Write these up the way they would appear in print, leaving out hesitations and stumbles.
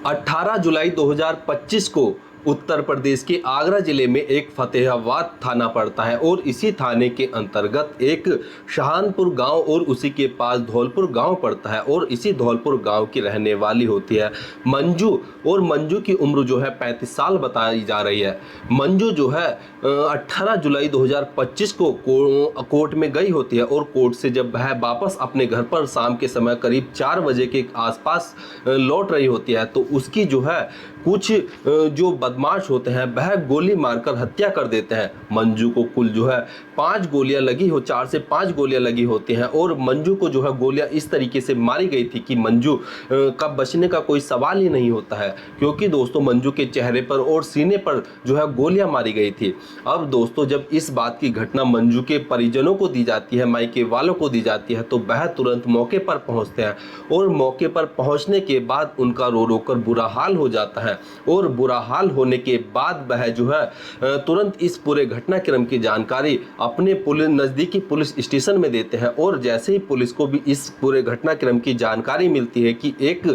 18 जुलाई 2025 को उत्तर प्रदेश के आगरा जिले में एक फतेहाबाद थाना पड़ता है और इसी थाने के अंतर्गत एक शाहनपुर गांव और उसी के पास धौलपुर गांव पड़ता है और इसी धौलपुर गांव की रहने वाली होती है मंजू। और मंजू की उम्र जो है 35 साल बताई जा रही है। मंजू जो है 18 जुलाई 2025 को कोर्ट में गई होती है और कोर्ट से जब वह वापस अपने घर पर शाम के समय करीब 4 बजे के आसपास लौट रही होती है तो उसकी जो है कुछ जो बदमाश होते हैं वह गोली मारकर हत्या कर देते हैं। मंजू को कुल जो है 5 गोलियां लगी हो 4 से 5 गोलियां लगी होती हैं और मंजू को जो है गोलियां इस तरीके से मारी गई थी कि मंजू का बचने का कोई सवाल ही नहीं होता है, क्योंकि दोस्तों मंजू के चेहरे पर और सीने पर जो है गोलियां मारी गई थी। अब दोस्तों जब इस बात की घटना मंजू के परिजनों को दी जाती है, मायके वालों को दी जाती है, तो वह तुरंत मौके पर पहुंचते हैं और मौके पर पहुंचने के बाद उनका रो रो कर बुरा हाल हो जाता है और बुरा हाल होने के बाद वह जो है तुरंत इस पूरे घटनाक्रम की जानकारी अपने नज़दीकी पुलिस स्टेशन में देते हैं। और जैसे ही पुलिस को भी इस पूरे घटनाक्रम की जानकारी मिलती है कि एक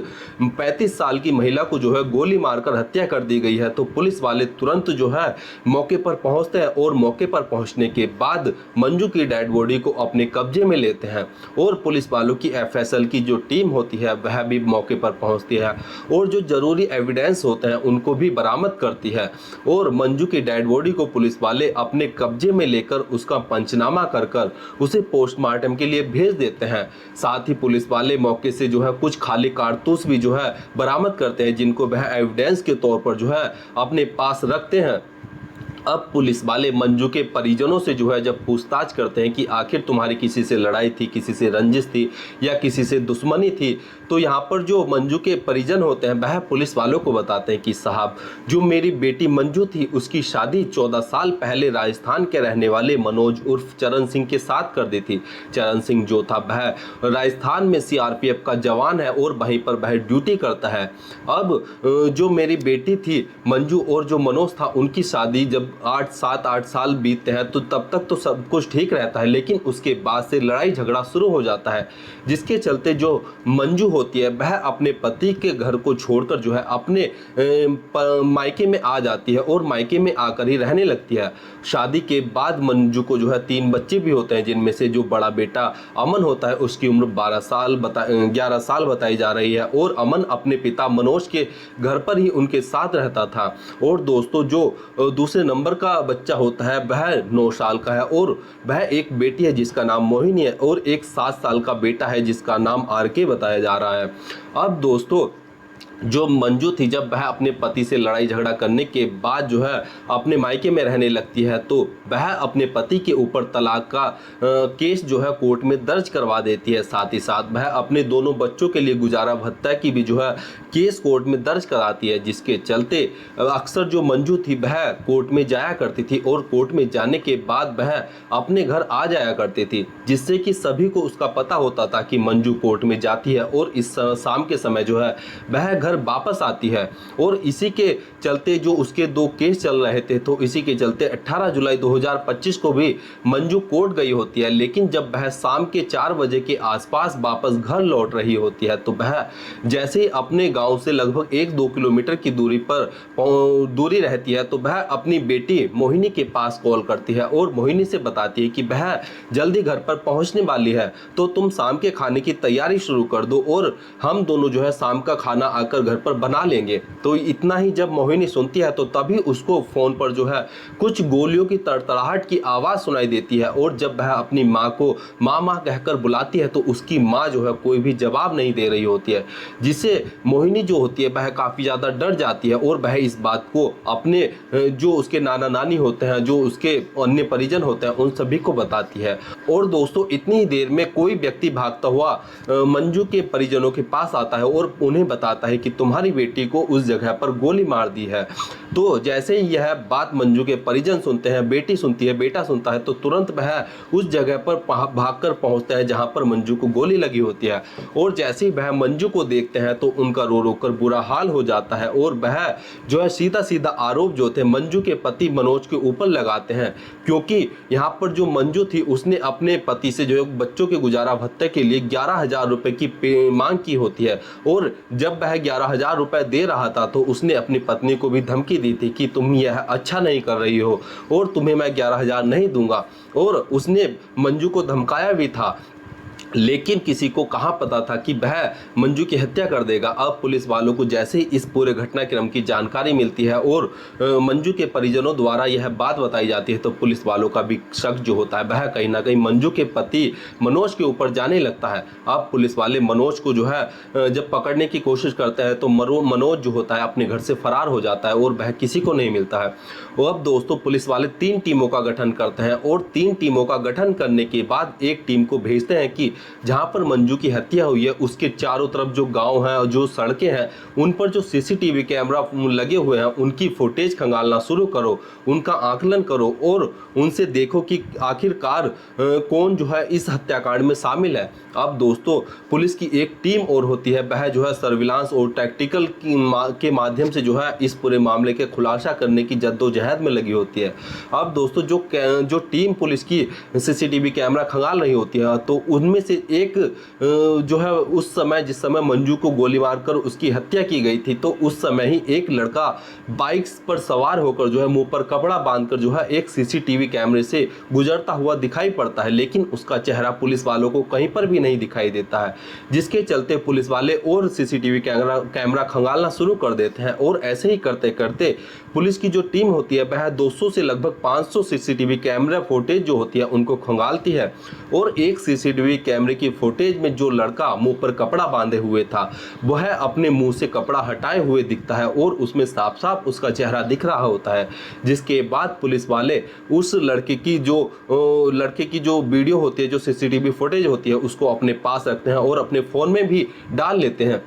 35 साल की महिला को जो है गोली मारकर हत्या कर दी गई है तो पुलिस वाले तुरंत जो है मौके पर पहुंचते हैं और मौके पर पहुंचने के बाद मंजू की डेड बॉडी को अपने कब्जे में लेते हैं और पुलिस वालों की एफएसएल की जो टीम होती है वह भी मौके पर पहुंचती है और जो जरूरी एविडेंस होते हैं उनको भी बरामद करती है और मंजू की डेड बॉडी को पुलिस वाले अपने कब्जे में लेकर उसका पंचनामा कर कर उसे पोस्टमार्टम के लिए भेज देते हैं। साथ ही पुलिस वाले मौके से जो है कुछ खाली कारतूस भी जो है बरामद करते हैं जिनको वह एविडेंस के तौर पर जो है अपने पास रखते हैं। अब पुलिस वाले मंजू के परिजनों से जो है जब पूछताछ करते हैं कि आखिर तुम्हारी किसी से लड़ाई थी, किसी से रंजिश थी या किसी से दुश्मनी थी, तो यहाँ पर जो मंजू के परिजन होते हैं वह पुलिस वालों को बताते हैं कि साहब जो मेरी बेटी मंजू थी उसकी शादी 14 साल पहले राजस्थान के रहने वाले मनोज उर्फ चरण सिंह के साथ कर दी थी। चरण सिंह जो था वह राजस्थान में सीआरपीएफ का जवान है और वहीं पर वह ड्यूटी करता है। अब जो मेरी बेटी थी मंजू और जो मनोज था उनकी शादी जब 7-8 साल बीतते हैं तो तब तक तो सब कुछ ठीक रहता है, लेकिन उसके बाद से लड़ाई झगड़ा शुरू हो जाता है जिसके चलते जो मंजू होती है वह अपने पति के घर को छोड़कर जो है अपने मायके में आ जाती है और मायके में आकर ही रहने लगती है। शादी के बाद मंजू को जो है 3 बच्चे भी होते हैं जिनमें से जो बड़ा बेटा अमन होता है उसकी उम्र 11 साल बताई जा रही है और अमन अपने पिता मनोज के घर पर ही उनके साथ रहता था। और दोस्तों जो दूसरे नंबर का बच्चा होता है वह 9 साल का है और वह एक बेटी है जिसका नाम मोहिनी है और एक 7 साल का बेटा है जिसका नाम आरके बताया जा रहा है। अब दोस्तों जो मंजू थी जब वह अपने पति से लड़ाई झगड़ा करने के बाद जो है अपने मायके में रहने लगती है तो वह अपने पति के ऊपर तलाक का केस जो है कोर्ट में दर्ज करवा देती है। साथ ही साथ वह अपने दोनों बच्चों के लिए गुजारा भत्ता की भी जो है केस कोर्ट में दर्ज कराती है, जिसके चलते अक्सर जो मंजू थी वह कोर्ट में जाया करती थी और कोर्ट में जाने के बाद वह अपने घर आ जाया करती थी, जिससे कि सभी को उसका पता होता था कि मंजू कोर्ट में जाती है और इस शाम के समय जो है वह घर वापस आती है। और इसी के चलते जो उसके 2 केस चल रहे थे तो इसी के चलते 18 जुलाई 2025 को भी मंजू कोर्ट गई होती है, लेकिन जब वह शाम के 4 बजे के आसपास वापस घर लौट रही होती है तो वह जैसे ही अपने गांव से लगभग 1-2 किलोमीटर की दूरी रहती है तो वह अपनी बेटी मोहिनी के पास कॉल करती है और मोहिनी से बताती है कि वह जल्दी घर पर पहुंचने वाली है तो तुम शाम के खाने की तैयारी शुरू कर दो और हम दोनों जो है शाम का खाना आकर घर पर बना लेंगे। तो इतना ही जब मोहिनी सुनती है तो तभी उसको फोन पर जो है कुछ गोलियों की तड़तड़ाहट की आवाज सुनाई देती है और जब वह अपनी माँ को माँ कहकर बुलाती है तो उसकी माँ जो है कोई भी जवाब नहीं दे रही होती है, जिससे मोहिनी जो होती है वह काफी ज्यादा डर जाती है और वह इस बात को अपने जो उसके नाना नानी होते हैं, जो उसके अन्य परिजन होते हैं, उन सभी को बताती है। और दोस्तों इतनी ही देर में कोई व्यक्ति भागता हुआ मंजू के परिजनों के पास आता है और उन्हें बताता है कि तुम्हारी बेटी को उस जगह पर गोली मार दी है। तो जैसे ही यह बात मंजू के परिजन सुनते हैं, बेटी सुनती है, बेटा सुनता है तो तुरंत वह उस जगह पर भागकर पहुंचता है जहां पर मंजू को गोली लगी होती है। और जैसे ही वह मंजू को देखते हैं तो उनका रो रो कर बुरा हाल हो जाता है और वह जो है सीधा सीधा आरोप जो थे मंजू के पति मनोज के ऊपर लगाते हैं, क्योंकि यहाँ पर जो मंजू थी उसने अपने पति से जो बच्चों के गुजारा भत्ते के लिए 11,000 रुपए की मांग की होती है और जब वह 11,000 रुपए दे रहा था तो उसने अपनी पत्नी को भी धमकी दी थी कि तुम यह अच्छा नहीं कर रही हो और तुम्हें मैं 11,000 नहीं दूंगा, और उसने मंजू को धमकाया भी था। लेकिन किसी को कहाँ पता था कि वह मंजू की हत्या कर देगा। अब पुलिस वालों को जैसे ही इस पूरे घटनाक्रम की जानकारी मिलती है और मंजू के परिजनों द्वारा यह बात बताई जाती है तो पुलिस वालों का भी शक जो होता है वह कहीं ना कहीं मंजू के पति मनोज के ऊपर जाने लगता है। अब पुलिस वाले मनोज को जो है जब पकड़ने की कोशिश करते हैं तो मनोज जो होता है अपने घर से फरार हो जाता है और वह किसी को नहीं मिलता है। और अब दोस्तों पुलिस वाले 3 टीमों का गठन करते हैं और 3 टीमों का गठन करने के बाद एक टीम को भेजते हैं कि जहां पर मंजू की हत्या हुई है उसके चारों तरफ जो गांव हैं और जो सड़कें हैं उन पर जो सीसीटीवी कैमरा लगे हुए हैं उनकी फुटेज खंगालना शुरू करो, उनका आकलन करो और उनसे देखो कि आखिरकार कौन जो है इस हत्याकांड में शामिल है। अब दोस्तों पुलिस की एक टीम और होती है, वह जो है सर्विलांस और टैक्टिकल के माध्यम से जो है इस पूरे मामले के खुलासा करने की जद्दोजहद में लगी होती है। अब दोस्तों जो टीम पुलिस की सीसीटीवी कैमरा खंगाल रही होती है तो उनमें से एक जो है उस समय जिस समय मंजू को गोली मारकर उसकी हत्या की गई थी तो उस समय ही एक लड़का बाइक पर सवार होकर जो है मुंह पर कपड़ा बांधकर जो है एक सीसीटीवी कैमरे से गुजरता हुआ दिखाई पड़ता है, लेकिन उसका चेहरा पुलिस वालों को कहीं पर भी नहीं दिखाई देता है, जिसके चलते पुलिस वाले और सीसीटीवी कैमरा खंगालना शुरू कर देते हैं। और ऐसे ही करते करते पुलिस की जो टीम होती है वह 200 से लगभग 500 सीसीटीवी कैमरा फुटेज जो होती है उनको खंगालती है और एक सीसीटीवी कैमरे की फुटेज में जो लड़का मुंह पर कपड़ा बांधे हुए था वह अपने मुंह से कपड़ा हटाए हुए दिखता है और उसमें साफ साफ उसका चेहरा दिख रहा होता है। जिसके बाद पुलिस वाले उस लड़के की जो वीडियो होती है, जो सीसीटीवी फुटेज होती है उसको अपने पास रखते हैं और अपने फ़ोन में भी डाल लेते हैं।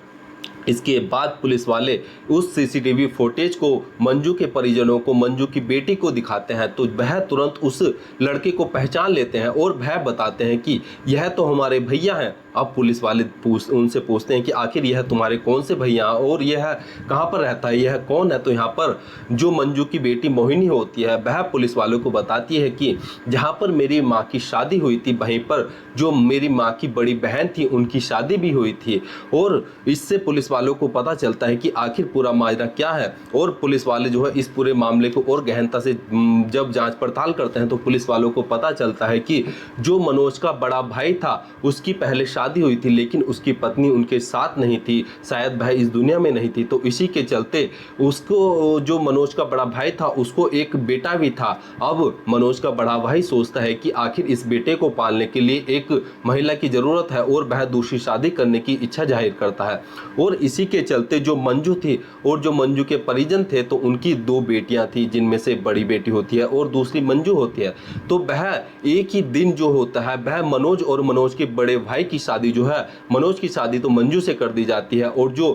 इसके बाद पुलिस वाले उस सीसीटीवी फुटेज को मंजू के परिजनों को, मंजू की बेटी को दिखाते हैं तो वह तुरंत उस लड़के को पहचान लेते हैं और वह बताते हैं कि यह तो हमारे भैया हैं। अब पुलिस वाले उनसे पूछते हैं कि आखिर यह तुम्हारे कौन से भैया और यह कहाँ पर रहता है, यह कौन है। तो यहाँ पर जो मंजू की बेटी मोहिनी होती है वह पुलिस वालों को बताती है कि जहाँ पर मेरी माँ की शादी हुई थी वहीं पर जो मेरी माँ की बड़ी बहन थी उनकी शादी भी हुई थी। और इससे पुलिस वालों को पता चलता है कि आखिर पूरा माजरा क्या है और पुलिस वाले जो है इस पूरे मामले को और गहनता से जब जांच पड़ताल करते हैं तो पुलिस वालों को पता चलता है कि जो मनोज का बड़ा भाई था उसकी पहले शादी हुई थी लेकिन उसकी पत्नी उनके साथ नहीं थी, शायद वह इस दुनिया में नहीं थी। तो इसी के चलते उसको जो मनोज का बड़ा भाई था उसको एक बेटा भी था। अब मनोज का बड़ा भाई सोचता है कि आखिर इस बेटे को पालने के लिए एक महिला की जरूरत है और वह दूसरी शादी करने की इच्छा जाहिर करता है। और इसी के चलते जो मंजू थी और जो मंजू के परिजन थे तो उनकी 2 बेटियां थी जिनमें से बड़ी बेटी होती है और दूसरी मंजू होती है। तो वह एक ही दिन जो होता है वह मनोज और मनोज के बड़े भाई की शादी जो है, मनोज की शादी तो मंजू से कर दी जाती है और जो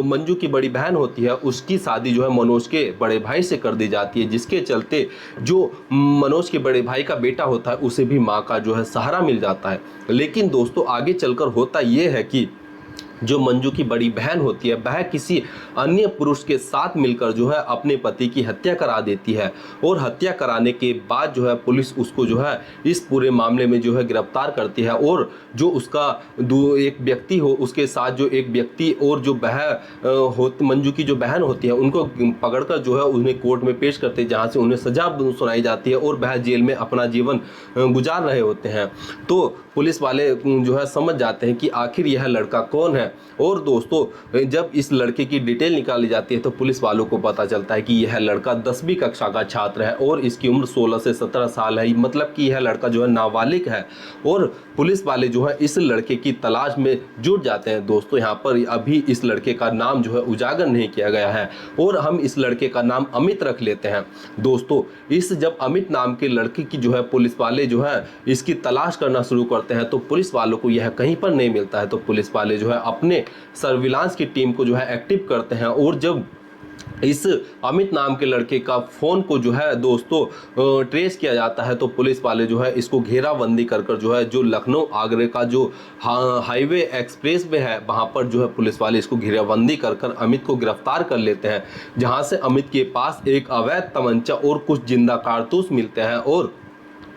मंजू की बड़ी बहन होती है उसकी शादी जो है मनोज के बड़े भाई से कर दी जाती है। जिसके चलते जो मनोज के बड़े भाई का बेटा होता है उसे भी माँ का जो है सहारा मिल जाता है। लेकिन दोस्तों आगे चलकर होता यह है कि जो मंजू की बड़ी बहन होती है वह किसी अन्य पुरुष के साथ मिलकर जो है अपने पति की हत्या करा देती है और हत्या कराने के बाद जो है पुलिस उसको जो है इस पूरे मामले में जो है गिरफ्तार करती है। और जो उसका एक व्यक्ति हो उसके साथ जो एक व्यक्ति और जो मंजू की जो बहन होती है उनको पकड़कर जो है उन्हें कोर्ट में पेश करते हैं जहाँ से उन्हें सजा सुनाई जाती है और वह जेल में अपना जीवन गुजार रहे होते हैं। तो पुलिस वाले जो है समझ जाते हैं कि आखिर यह लड़का कौन है। और दोस्तों जब इस लड़के की डिटेल निकाली जाती है तो पुलिस वालों को पता चलता है कि यह लड़का 10वीं कक्षा का छात्र है और इसकी उम्र 16 से 17 साल है, मतलब कि यह लड़का जो है नाबालिग है। और पुलिस वाले जो है इस लड़के की तलाश में जुट जाते हैं। दोस्तों यहाँ पर अभी इस लड़के का नाम जो है उजागर नहीं किया गया है और हम इस लड़के का नाम अमित रख लेते हैं। दोस्तों इस जब अमित नाम के लड़के की जो है पुलिस वाले जो है इसकी तलाश करना शुरू करते हैं तो पुलिस वालों को यह कहीं पर नहीं मिलता है। तो पुलिस वाले जो है अपने सर्विलांस की टीम को जो है एक्टिव करते हैं और जब इस अमित नाम के लड़के का फ़ोन को जो है दोस्तों ट्रेस किया जाता है तो पुलिस वाले जो है इसको घेराबंदी कर जो है जो लखनऊ आगरे का जो हाईवे एक्सप्रेस वे है वहाँ पर जो है पुलिस वाले इसको घेराबंदी कर अमित को गिरफ्तार कर लेते हैं, जहाँ से अमित के पास एक अवैध तमंचा और कुछ जिंदा कारतूस मिलते हैं। और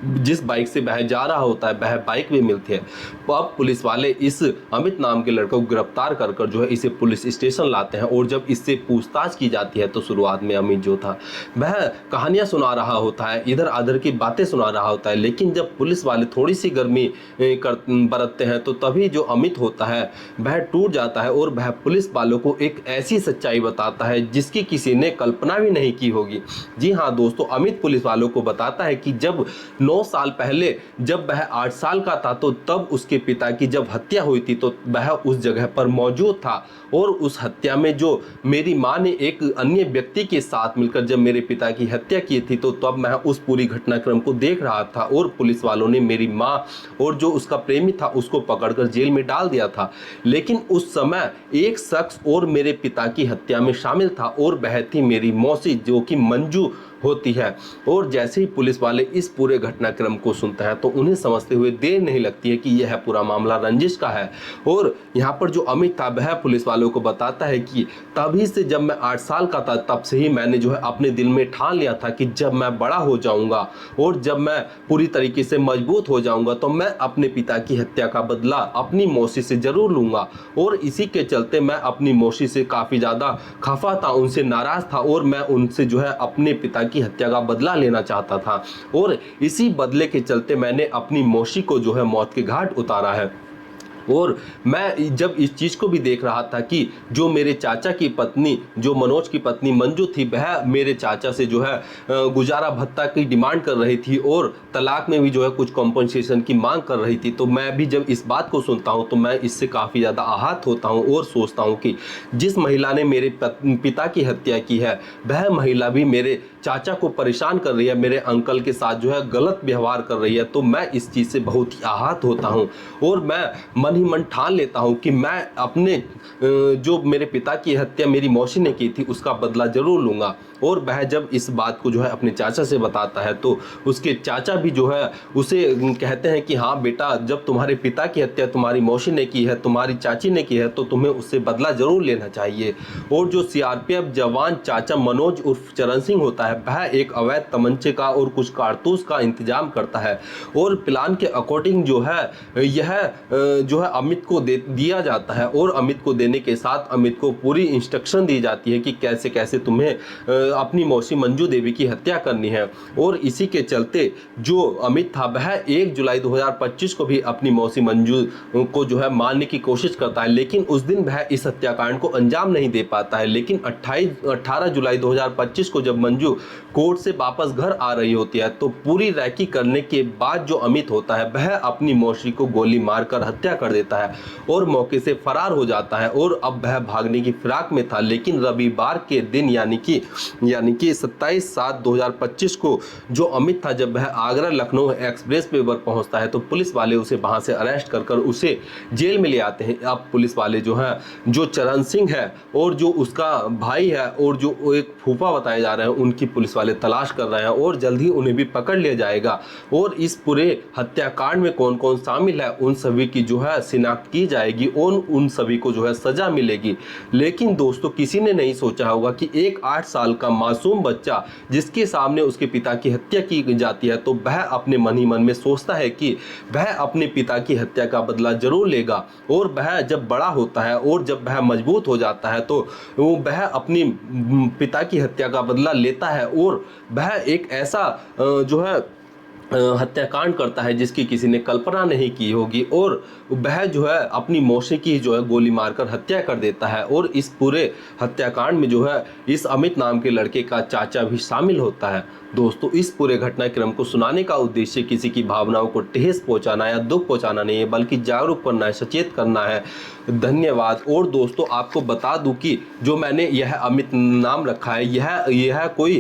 जिस बाइक से वह जा रहा होता है वह बाइक भी मिलती है। तो अब पुलिस वाले इस अमित नाम के लड़के को गिरफ्तार कर कर जो है इसे पुलिस स्टेशन लाते हैं और जब इससे पूछताछ की जाती है तो शुरुआत में अमित जो था वह कहानियां सुना रहा होता है, इधर आधर की बातें सुना रहा होता है। लेकिन जब पुलिस वाले थोड़ी सी गर्मी बरतते हैं तो तभी जो अमित होता है वह टूट जाता है और वह पुलिस वालों को एक ऐसी सच्चाई बताता है जिसकी किसी ने कल्पना भी नहीं की होगी। जी हाँ दोस्तों, अमित पुलिस वालों को बताता है कि जब 9 साल पहले जब वह 8 साल का था तो तब उसके पिता की जब हत्या हुई थी तो वह उस जगह पर मौजूद था और उस हत्या में जो मेरी माँ ने एक अन्य व्यक्ति के साथ मिलकर जब मेरे पिता की हत्या की थी तो तब मैं उस पूरी घटनाक्रम को देख रहा था और पुलिस वालों ने मेरी माँ और जो उसका प्रेमी था उसको पकड़कर जेल में डाल दिया था। लेकिन उस समय एक शख्स और मेरे पिता की हत्या में शामिल था और वह थी मेरी मौसी जो कि मंजू होती है। और जैसे ही पुलिस वाले इस पूरे घटनाक्रम को सुनते हैं तो उन्हें समझते हुए देर नहीं लगती है कि यह पूरा मामला रंजिश का है। और यहाँ पर जो अमित था वह पुलिस वालों को बताता है कि तभी से जब मैं 8 साल का था तब से ही मैंने जो है अपने दिल में ठान लिया था कि जब मैं बड़ा हो जाऊंगा और जब मैं पूरी तरीके से मजबूत हो जाऊंगा तो मैं अपने पिता की हत्या का बदला अपनी मौसी से जरूर लूंगा। और इसी के चलते मैं अपनी मौसी से काफ़ी ज़्यादा खफा था, उनसे नाराज़ था और मैं उनसे जो है अपने पिता की हत्या का बदला लेना चाहता था और इसी बदले के चलते मैंने अपनी मौसी को जो है मौत के घाट उतारा है। और मैं जब इस चीज़ को भी देख रहा था कि जो मेरे चाचा की पत्नी जो मनोज की पत्नी मंजू थी वह मेरे चाचा से जो है गुजारा भत्ता की डिमांड कर रही थी और तलाक में भी जो है कुछ कॉम्पनसेशन की मांग कर रही थी, तो मैं भी जब इस बात को सुनता हूं तो मैं इससे काफ़ी ज़्यादा आहत होता हूं और सोचता हूं कि जिस महिला ने मेरे पिता की हत्या की है वह महिला भी मेरे चाचा को परेशान कर रही है, मेरे अंकल के साथ जो है गलत व्यवहार कर रही है। तो मैं इस चीज़ से बहुत ही आहत होता हूं और मैं मन ही मन ठान लेता हूं कि मैं अपने जो मेरे पिता की हत्या मेरी मौसी ने की थी उसका बदला जरूर लूंगा। और वह जब इस बात को जो है अपने चाचा से बताता है तो उसके चाचा भी जो है उसे कहते हैं कि हाँ बेटा, जब तुम्हारे पिता की हत्या तुम्हारी मौसी ने की है, तुम्हारी चाची ने की है, तो तुम्हें उससे बदला जरूर लेना चाहिए। और जो सीआरपीएफ जवान चाचा मनोज उर्फ चरण सिंह होता है वह एक अवैध तमंचे का और कुछ कारतूस का इंतजाम करता है और प्लान के अकॉर्डिंग जो है यह जो है अमित को दिया जाता है और अमित को देने के साथ अमित को पूरी इंस्ट्रक्शन दी जाती है कि कैसे कैसे तुम्हें अपनी मौसी मंजू देवी की हत्या करनी है। और इसी के चलते जो अमित था वह 1 जुलाई 2025 को भी अपनी मौसी मंजू को जो है मारने की कोशिश करता है, लेकिन उस दिन वह इस हत्याकांड को अंजाम नहीं दे पाता है। लेकिन 18 जुलाई 2025 को जब मंजू कोर्ट से वापस घर आ रही होती है तो पूरी रैकी करने के बाद जो अमित होता है वह अपनी मौसी को गोली मारकर हत्या कर देता है और मौके से फरार हो जाता है। और अब वह भागने की फिराक में था, लेकिन रविवार के दिन यानी कि 27/7/2025 को जो अमित था जब वह आगरा लखनऊ एक्सप्रेस वे पर पहुंचता है तो पुलिस वाले उसे वहां से अरेस्ट कर उसे जेल में ले आते हैं। अब पुलिस वाले जो है जो चरण सिंह है और जो उसका भाई है और जो एक फूफा बताए जा रहे हैं उनकी पुलिस वाले तलाश कर रहे हैं और जल्द ही उन्हें भी पकड़ लिया जाएगा। और इस पूरे हत्याकांड में कौन कौन शामिल है उन सभी की जो है शिनाख्त की जाएगी और उन सभी को जो है सजा मिलेगी। लेकिन दोस्तों, किसी ने नहीं सोचा होगा कि एक 8 साल का मासूम बच्चा जिसके सामने उसके पिता की हत्या की जाती है तो वह अपने मन ही मन में सोचता है कि वह अपने पिता की हत्या का बदला जरूर लेगा। और वह जब बड़ा होता है और जब वह मजबूत हो जाता है तो वह अपनी पिता की हत्या का बदला लेता है और वह एक ऐसा जो है हत्याकांड करता है जिसकी किसी ने कल्पना नहीं की होगी और वह जो है अपनी मौसी की जो है गोली मारकर हत्या कर देता है। और इस पूरे हत्याकांड में जो है इस अमित नाम के लड़के का चाचा भी शामिल होता है। दोस्तों, इस पूरे घटनाक्रम को सुनाने का उद्देश्य किसी की भावनाओं को ठेस पहुंचाना या दुख पहुंचाना नहीं है, बल्कि जागरूक करना है, सचेत करना है। धन्यवाद। और दोस्तों, आपको बता दूं कि जो मैंने यह अमित नाम रखा है यह कोई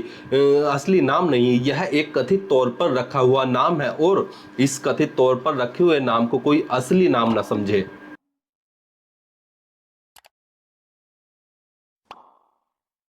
असली नाम नहीं है, यह एक कथित तौर पर रखा हुआ नाम है और इस कथित तौर पर रखे हुए नाम को कोई असली नाम न समझे।